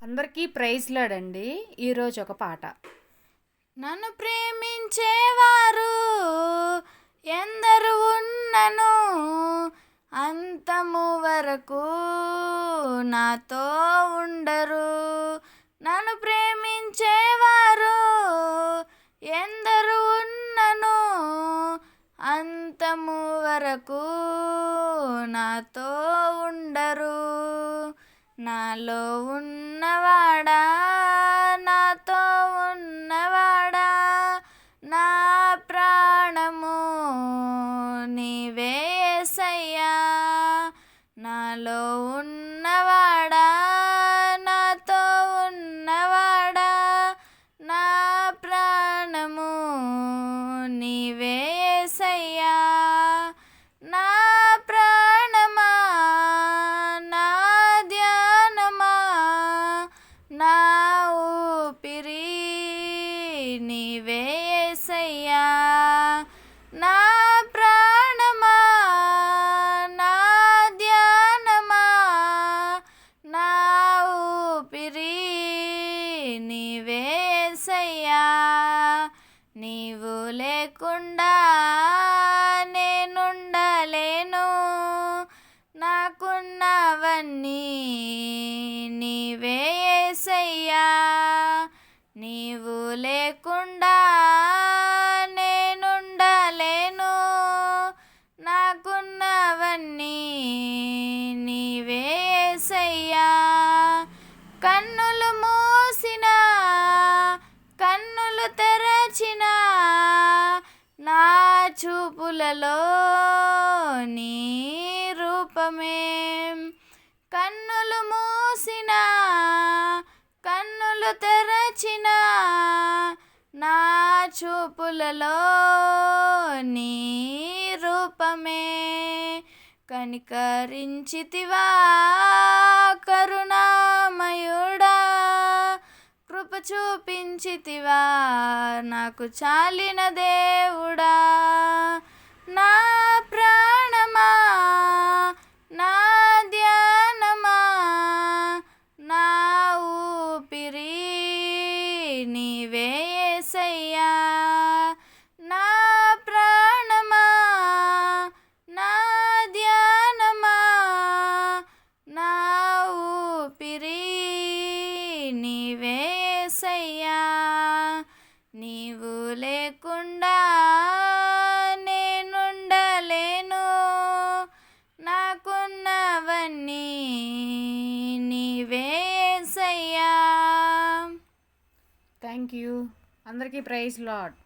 అందరికీ ప్రైజ్ లాడండి. ఈరోజు ఒక పాట. నన్ను ప్రేమించేవారు ఎందరు ఉన్నను అంతము వరకు నాతో ఉండరు. నన్ను ప్రేమించేవారు ఎందరు ఉన్నను అంతము వరకు నాతో ఉండరు. నాలో ఉన్నవాడా, నాతో ఉన్నవాడా, నా ప్రాణము నీవే యేసయ్యా. నాలో ఉన్నవాడా, నాతో ఉన్నవాడా, నా ప్రాణము నీవే యేసయ్యా. నా ప్రాణమా, నా ధ్యానమా, నా ఊపిరి నీవే యేసయ్యా. నా ప్రాణమా, నా ధ్యానమా, నా ఊపిరి నీవే యేసయ్యా. నీవు లేకుండా నేనుండలేను, నాకున్నవన్నీ నీవే యేసయ్యా. నీవు లేకుండా నేనుండలేను, నాకున్నవన్నీ నీవే యేసయ్యా. కన్నులు మూసిన కన్నులు తెరచిన నా చూపులలో నీ రూపమే. కన్నులు మూసిన కన్నులు తెరచిన నా చూపులలో నీ రూపమే. కనికరించితివా కరుణామయుడా, కృప చూపించితివా నాకు చాలిన దేవుడా. నా ప్రాణమా, నా ధ్యానమా, నా ఊపిరి నీవే యేసయ్యా. నా ప్రాణమా, నా ధ్యానమా, నా ఊపిరి నీవే యేసయ్యా. నీవు లేకుండా నేనుండలేను, నాకున్నవన్నీ నీవే యేసయ్యా. Thank you. అందరికీ ప్రైజ్ లార్డ్.